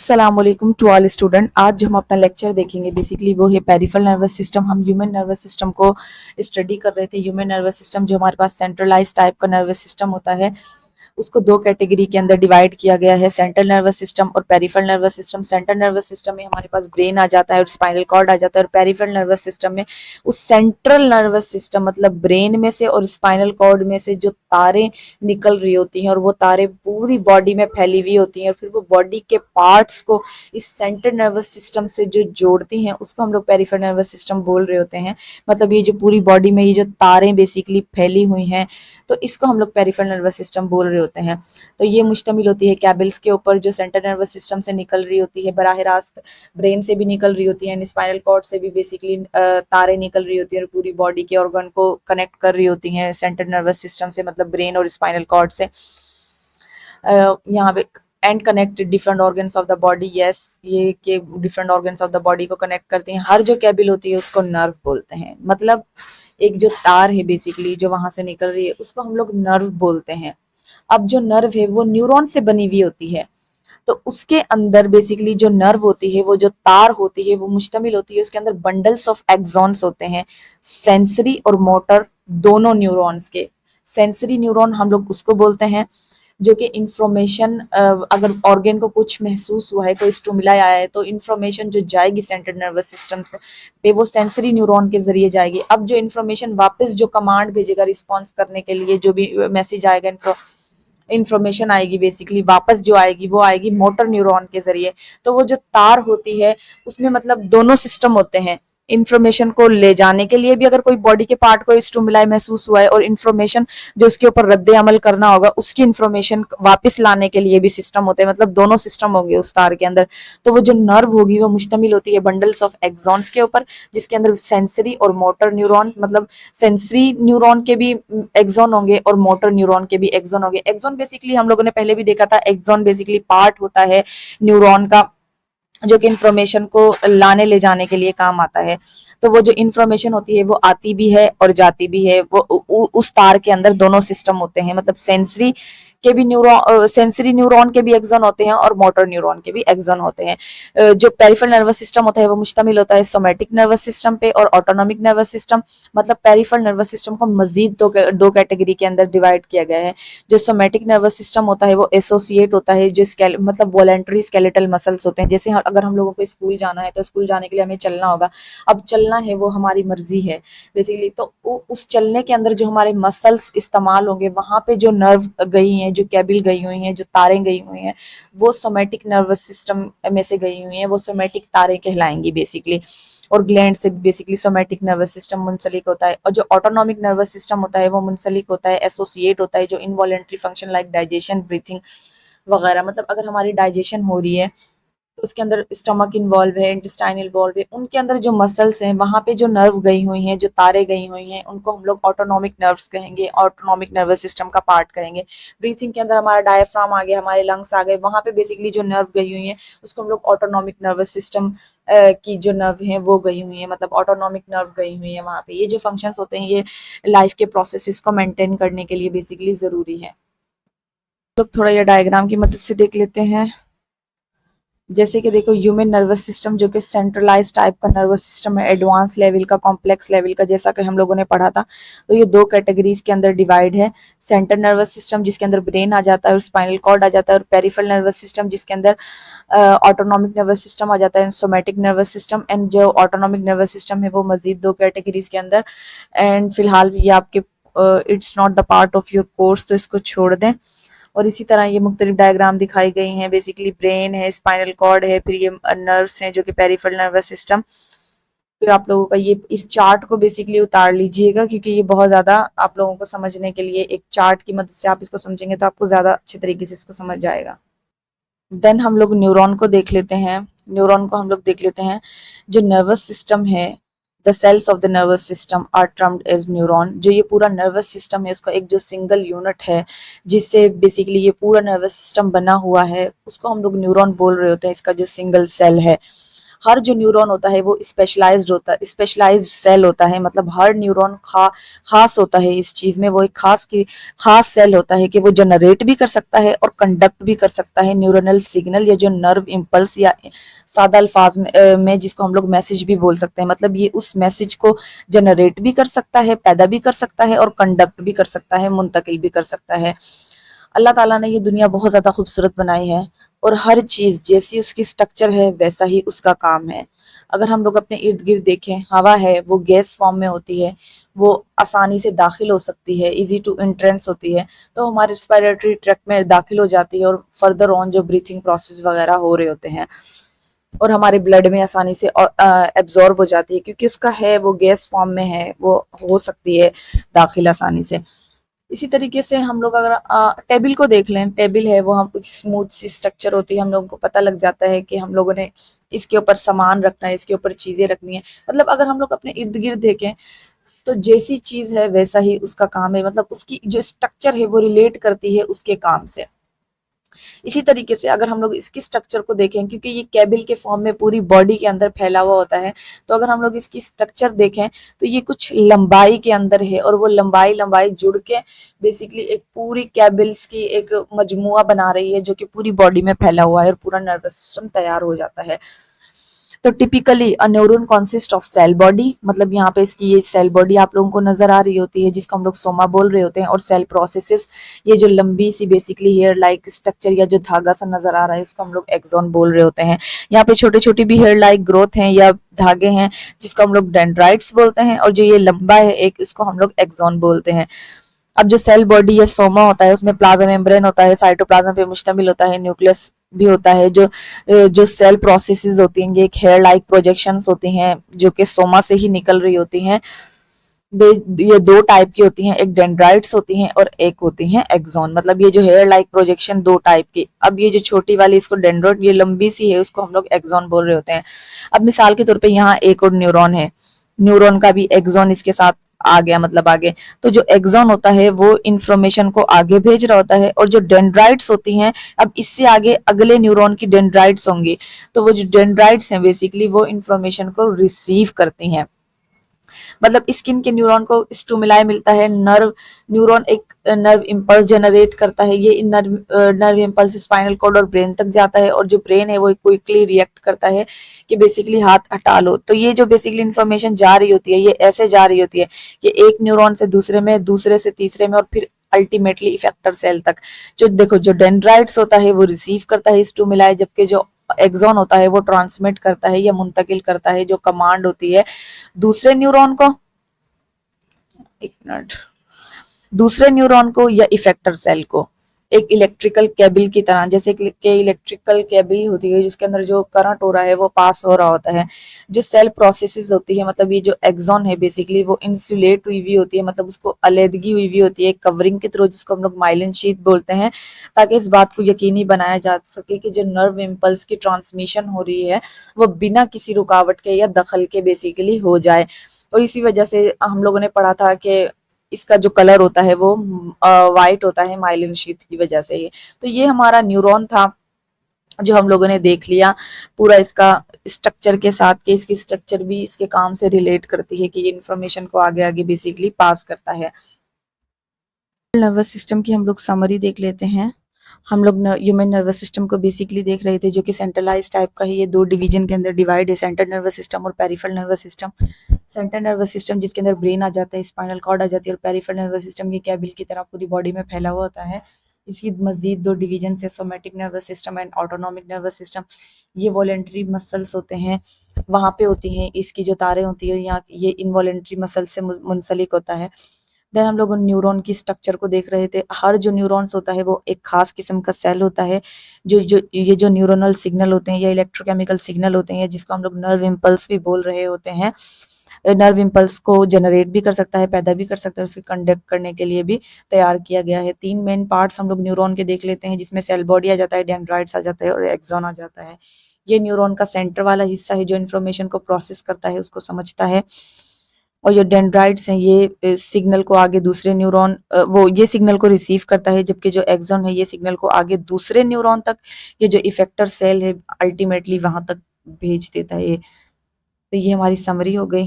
अस्सलाम वालेकुम to all student. आज जो हम अपना लेक्चर देखेंगे बेसिकली वो है पेरिफेरल नर्वस सिस्टम। हम ह्यूमन नर्वस सिस्टम को स्टडी कर रहे थे। ह्यूमन नर्वस सिस्टम जो हमारे पास सेंट्रलाइज टाइप का नर्वस सिस्टम होता है उसको दो कैटेगरी के अंदर डिवाइड किया गया है, सेंट्रल नर्वस सिस्टम और peripheral nervous system. Central nervous system में हमारे पास ब्रेन आ जाता है और स्पाइनल कॉर्ड आ जाता है, और पेरिफेरल नर्वस सिस्टम में उस सेंट्रल नर्वस सिस्टम मतलब ब्रेन में से और स्पाइनल कॉर्ड में से जो तारें निकल रही होती हैं और वो तारें पूरी बॉडी में फैली हुई होती हैं और फिर वो बॉडी के पार्ट्स को इस सेंट्रल नर्वस सिस्टम से जो जोड़ती हैं उसको हम लोग पेरिफेरल नर्वस सिस्टम बोल रहे होते हैं। मतलब ये जो पूरी बॉडी में ये जो तारें बेसिकली फैली हुई हैं तो इसको हम लोग पेरिफेरल नर्वस सिस्टम बोल रहे होते हैं। तो ये मुश्तमिल होती है कैबल्स के ऊपर जो सेंट्रल नर्वस सिस्टम से निकल रही होती है, बराह रास्त ब्रेन से भी निकल रही होती है, स्पाइनल कॉर्ड से भी बेसिकली तारें निकल रही होती है और पूरी बॉडी के ऑर्गन को कनेक्ट कर रही होती हैं सेंट्रल नर्वस सिस्टम से, मतलब ब्रेन और स्पाइनल कॉर्ड से। यहाँ पे and connect different organs of the body. Yes, ये के different organs of the body को कनेक्ट करती हैं। हर जो कैबिल होती है उसको नर्व बोलते हैं। मतलब एक जो तार है बेसिकली जो वहां से निकल रही है उसको हम लोग नर्व बोलते हैं। अब जो नर्व है वो न्यूरॉन से बनी हुई होती है, तो उसके अंदर बेसिकली जो नर्व होती है वो जो तार होती है वो मुश्तमिल होती है, उसके अंदर बंडल्स ऑफ एक्सॉन्स होते हैं, सेंसरी और मोटर दोनों न्यूरॉन्स के। सेंसरी न्यूरॉन हम लोग उसको बोलते हैं जो कि इंफॉर्मेशन, अगर ऑर्गन को कुछ महसूस हुआ है, कोई स्टिमुलाई आया है तो इंफॉर्मेशन जो जाएगी सेंट्रल नर्वस सिस्टम पे वो सेंसरी न्यूरॉन के जरिए जाएगी। अब जो इंफॉर्मेशन वापस जो कमांड भेजेगा रिस्पॉन्स करने के लिए, जो भी मैसेज आएगा, इंफॉर्मेशन आएगी बेसिकली वापस जो आएगी वो आएगी मोटर न्यूरॉन के जरिए। तो वो जो तार होती है उसमें मतलब दोनों सिस्टम होते हैं। इंफॉर्मेशन को ले जाने के लिए भी अगर कोई बॉडी के पार्ट को स्टिमुलाई महसूस हुआ है, और इंफॉर्मेशन जो उसके ऊपर रद्द अमल करना होगा उसकी इंफॉर्मेशन वापस लाने के लिए भी सिस्टम होते हैं। मतलब दोनों सिस्टम होंगे उस तार के अंदर। तो वो जो नर्व होगी वो मुश्तमिल होती है बंडल्स ऑफ एक्सॉन्स के ऊपर, जिसके अंदर सेंसरी और मोटर न्यूरॉन, मतलब सेंसरी न्यूरॉन के भी एक्सॉन होंगे और मोटर न्यूरॉन के भी एक्सॉन होंगे। एक्सॉन बेसिकली हम लोगों ने पहले भी देखा था, एक्सॉन बेसिकली पार्ट होता है न्यूरॉन का जो कि इंफॉर्मेशन को लाने ले जाने के लिए काम आता है। तो वो जो इंफॉर्मेशन होती है वो आती भी है और जाती भी है। वो उस तार के अंदर दोनों सिस्टम होते हैं, मतलब सेंसरी के भी न्यूरॉन, सेंसरी न्यूरॉन के भी एक्सॉन होते हैं और मोटर न्यूरॉन के भी एक्सॉन होते हैं। जो पेरिफेरल नर्वस सिस्टम होता है वो मुश्तमिल होता है सोमैटिक नर्वस सिस्टम पे और ऑटोनॉमिक नर्वस सिस्टम। मतलब पेरिफेरल नर्वस सिस्टम को मजीद दो कैटेगरी के अंदर डिवाइड किया गया है। जो सोमैटिक नर्वस सिस्टम होता है वो एसोसिएट होता है जो मतलब वॉलेंटरी स्केलेटल मसल्स होते हैं। जैसे अगर हम लोगों को स्कूल जाना है तो स्कूल जाने के लिए हमें चलना होगा। अब चलना है वो हमारी मर्जी है बेसिकली, तो उस चलने के अंदर जो हमारे मसल्स इस्तेमाल होंगे वहां पे जो नर्व गई हैं, जो कैबिल गई हुई हैं, जो तारें गई हुई हैं वो सोमैटिक नर्वस सिस्टम में से गई हुई हैं, वो सोमैटिक तारें कहलाएंगी बेसिकली। और ग्लैंड से बेसिकली सोमैटिक नर्वस सिस्टम मुंसलिक होता है। और जो ऑटोनॉमिक नर्वस सिस्टम होता है वो मुंसलिक होता है, एसोसिएट होता है जो involuntary function like digestion, breathing वगैरह। मतलब अगर हमारी डाइजेशन हो रही है तो उसके अंदर स्टमक इन्वॉल्व है, इंटेस्टाइन इन्वॉल्व है, उनके अंदर जो मसल्स हैं वहां पे जो नर्व गई हुई हैं, जो तारे गई हुई हैं, उनको हम लोग ऑटोनॉमिक नर्व्स कहेंगे, ऑटोनॉमिक नर्वस सिस्टम का पार्ट कहेंगे। ब्रीथिंग के अंदर हमारा डायफ्राम आ गया, हमारे लंग्स आ गए, वहां पे बेसिकली जो नर्व गई हुई है उसको हम लोग ऑटोनॉमिक नर्वस सिस्टम की जो नर्व है वो गई हुई है, मतलब ऑटोनॉमिक नर्व गई हुई है वहां पे। ये जो फंक्शंस होते हैं ये लाइफ के प्रोसेसेस को मेंटेन करने के लिए बेसिकली जरूरी है। लोग थोड़ा ये डायग्राम की मदद से देख लेते हैं। जैसे कि देखो ह्यूमन नर्वस सिस्टम जो कि सेंट्रलाइज टाइप का नर्वस सिस्टम है, एडवांस लेवल का, कॉम्प्लेक्स लेवल का, जैसा कि हम लोगों ने पढ़ा था। तो ये दो कैटेगरीज के अंदर डिवाइड है, सेंट्रल नर्वस सिस्टम जिसके अंदर ब्रेन आ जाता है और स्पाइनल कॉर्ड आ जाता है, और पेरिफेरल नर्वस सिस्टम जिसके अंदर ऑटोनॉमिक नर्वस सिस्टम आ जाता है, सोमैटिक नर्वस सिस्टम। एंड जो ऑटोनॉमिक नर्वस सिस्टम है वो मजीद दो कैटेगरीज के अंदर। एंड फिलहाल ये आपके it's not the part of your course, तो इसको छोड़ दें। और इसी तरह ये मुख्तलिफ डायग्राम दिखाई गई हैं, बेसिकली ब्रेन है, स्पाइनल कॉर्ड है, फिर ये नर्व्स हैं जो कि पेरिफेरल नर्वस सिस्टम। फिर आप लोगों का ये इस चार्ट को बेसिकली उतार लीजिएगा क्योंकि ये बहुत ज़्यादा आप लोगों को समझने के लिए, एक चार्ट की मदद से आप इसको समझेंगे तो आपको ज़्यादा अच्छे तरीके से इसको समझ जाएगा। देन हम लोग न्यूरॉन को देख लेते हैं। न्यूरॉन को हम लोग देख लेते हैं। जो नर्वस सिस्टम है, the cells of the nervous system are termed as neuron. जो ये पूरा नर्वस सिस्टम है उसका एक जो सिंगल यूनिट है जिससे बेसिकली ये पूरा नर्वस सिस्टम बना हुआ है उसको हम लोग न्यूरॉन बोल रहे होते हैं, इसका जो सिंगल सेल है। हर जो न्यूरॉन होता है वो स्पेशलाइज्ड सेल होता है, मतलब हर न्यूरॉन खास होता है इस चीज में, वो एक खास सेल होता है कि वो जनरेट भी कर सकता है और कंडक्ट भी कर सकता है न्यूरोनल सिग्नल या जो नर्व इम्पल्स, या सादा अल्फाज में जिसको हम लोग मैसेज भी बोल सकते हैं, मतलब ये उस मैसेज को जनरेट भी कर सकता है, पैदा भी कर सकता है और कंडक्ट भी कर सकता है, मुंतकिल भी कर सकता है। अल्लाह ताला ने ये दुनिया बहुत ज़्यादा खूबसूरत बनाई है और हर चीज़ जैसी उसकी स्ट्रक्चर है वैसा ही उसका काम है। अगर हम लोग अपने इर्द गिर्द देखें, हवा है वो गैस फॉर्म में होती है, वो आसानी से दाखिल हो सकती है, इजी टू एंट्रेंस होती है, तो हमारे रिस्पायरेटरी ट्रैक्ट में दाखिल हो जाती है और फर्दर ऑन जो ब्रीथिंग प्रोसेस वगैरह हो रहे होते हैं और हमारे ब्लड में आसानी से एब्जॉर्ब हो जाती है, क्योंकि उसका है वो गैस फॉर्म में है, वो हो सकती है दाखिल आसानी से। इसी तरीके से हम लोग अगर टेबल को देख लें, टेबल है वो हम स्मूथ सी स्ट्रक्चर होती है, हम लोगों को पता लग जाता है कि हम लोगों ने इसके ऊपर सामान रखना है, इसके ऊपर चीजें रखनी है, मतलब अगर हम लोग अपने इर्द गिर्द देखें तो जैसी चीज है वैसा ही उसका काम है, मतलब उसकी जो स्ट्रक्चर है वो रिलेट करती है उसके काम से। इसी तरीके से अगर हम लोग इसकी स्ट्रक्चर को देखें, क्योंकि ये केबल के फॉर्म में पूरी बॉडी के अंदर फैला हुआ होता है, तो अगर हम लोग इसकी स्ट्रक्चर देखें तो ये कुछ लंबाई के अंदर है और वो लंबाई लंबाई जुड़ के बेसिकली एक पूरी केबल्स की एक मजमुआ बना रही है जो कि पूरी बॉडी में फैला हुआ है और पूरा नर्वस सिस्टम तैयार हो जाता है। तो typically a neuron consist of cell body, मतलब यहाँ पे इसकी ये सेल बॉडी आप लोगों को नजर आ रही होती है जिसको हम लोग सोमा बोल रहे होते हैं, और सेल प्रोसेसेस, ये जो लंबी see basically hair like structure या जो धागा सा नजर आ रहा है उसको हम लोग एक्सॉन बोल रहे होते हैं। यहाँ पे छोटे छोटे भी हेयर लाइक ग्रोथ हैं या धागे हैं जिसको हम लोग डेंड्राइट्स बोलते हैं, और जो ये लंबा है एक, इसको हम लोग एक्सॉन बोलते हैं। अब जो सेल बॉडी या सोमा होता है उसमें प्लाज्मा मेम्ब्रेन होता है, साइटोप्लाज्म पे मुश्तमिल होता है, न्यूक्लियस भी होता है, जो सेल प्रोसेसेस होती हैं ये एक हेयर लाइक प्रोजेक्शंस होती हैं जो कि सोमा से ही निकल रही होती हैं। ये दो टाइप की होती हैं, एक डेंड्राइट्स होती हैं और एक होती हैं एक्सॉन, मतलब ये जो हेयर लाइक प्रोजेक्शन दो टाइप की। अब ये जो छोटी वाली इसको डेंड्राइट, ये लंबी सी है, उसको हम लोग एक्सॉन बोल रहे होते हैं। अब मिसाल के तौर पे यहाँ एक और न्यूरॉन है, न्यूरॉन का भी एक्सॉन इसके साथ आ गया, मतलब आगे, तो जो एक्सॉन होता है वो इंफॉर्मेशन को आगे भेज रहा होता है, और जो डेंड्राइट्स होती हैं अब इससे आगे अगले न्यूरॉन की डेंड्राइट्स होंगी, तो वो जो डेंड्राइट्स हैं बेसिकली वो इंफॉर्मेशन को रिसीव करती हैं। मतलब स्किन के न्यूरॉन को स्टिमुलाई मिलता है, नर्व न्यूरॉन एक नर्व इम्पल्स जनरेट करता है, ये नर्व इम्पल्स स्पाइनल कॉर्ड और ब्रेन तक जाता है, और जो ब्रेन है वो क्विकली रिएक्ट करता है कि बेसिकली हाथ हटा लो। तो ये जो बेसिकली इंफॉर्मेशन जा रही होती है ये ऐसे जा रही होती है कि एक न्यूरॉन से दूसरे में, दूसरे से तीसरे में, और फिर अल्टीमेटली इफेक्टर सेल तक। जो देखो जो डेंड्राइट्स होता है वो रिसीव करता है स्टिमुलाई, जबकि जो एक्सॉन होता है वो ट्रांसमिट करता है या मुंतकिल करता है, जो कमांड होती है दूसरे न्यूरॉन को, एक मिनट, दूसरे न्यूरॉन को या इफेक्टर सेल को। एक इलेक्ट्रिकल केबल की तरह, जैसे कि इलेक्ट्रिकल केबल होती है जिसके अंदर जो करंट हो रहा है वो पास हो रहा होता है। जो सेल प्रोसेसेस होती है, मतलब ये जो एक्सॉन है बेसिकली वो इंसुलेट हुई हुई होती है, मतलब उसको अलहदगी हुई हुई होती है कवरिंग के थ्रू, जिसको हम लोग माइलिन शीट बोलते हैं, ताकि इस बात को यकीनी बनाया जा सके कि जो नर्व इम्पल्स की ट्रांसमिशन हो रही है वो बिना किसी रुकावट के या दखल के बेसिकली हो जाए। और इसी वजह से हम लोगों ने पढ़ा था कि इसका जो कलर होता है वो वाइट होता है माइलिन शीथ की वजह से। ये तो ये हमारा न्यूरॉन था जो हम लोगों ने देख लिया पूरा इसका स्ट्रक्चर के साथ, कि इसकी स्ट्रक्चर भी इसके काम से रिलेट करती है कि ये इन्फॉर्मेशन को आगे आगे बेसिकली पास करता है। नर्वस सिस्टम की हम लोग समरी देख लेते हैं। हम लोग ह्यूमन नर्वस सिस्टम को बेसिकली देख रहे थे जो कि सेंट्रलाइज टाइप का है, ये दो डिवीजन के अंदर डिवाइड है, सेंट्रल नर्वस सिस्टम और peripheral nervous system. Central nervous system जिसके अंदर ब्रेन आ जाता है, स्पाइनल कॉर्ड आ जाती है, और पेरिफेरल नर्वस सिस्टम ये कैबिल की तरह पूरी बॉडी में फैला हुआ होता है। इसकी मजीद दो डिवीजन है, somatic nervous system and autonomic nervous system. ये वॉलेंट्री मसल्स होते हैं, वहां पे होती हैं इसकी जो तारें होती है, यहाँ ये इनवॉलेंट्री मसल से मुंसलिक होता है। देन हम लोग न्यूरॉन की स्ट्रक्चर को देख रहे थे। हर जो न्यूरॉन्स होता है वो एक खास किस्म का सेल होता है, जो जो ये जो न्यूरोनल सिग्नल होते हैं या इलेक्ट्रोकेमिकल सिग्नल होते हैं जिसको हम लोग नर्व इम्पल्स भी बोल रहे होते हैं, नर्व इम्पल्स को जनरेट भी कर सकता है, पैदा भी कर सकता है, उसे कंडक्ट करने के लिए भी तैयार किया गया है। तीन मेन पार्ट्स हम लोग न्यूरॉन के देख लेते हैं, जिसमें सेल बॉडी आ जाता है, डेंड्राइट्स आ जाता है और एक्सॉन आ जाता है। ये न्यूरॉन का सेंटर वाला हिस्सा है जो इन्फॉर्मेशन को प्रोसेस करता है, उसको समझता है। और जो डेंड्राइट्स हैं ये सिग्नल को आगे दूसरे न्यूरॉन, वो ये सिग्नल को रिसीव करता है, जबकि जो एक्सॉन है ये सिग्नल को आगे दूसरे न्यूरॉन तक, ये जो इफेक्टर सेल है अल्टीमेटली वहां तक भेज देता है ये। तो ये हमारी समरी हो गई।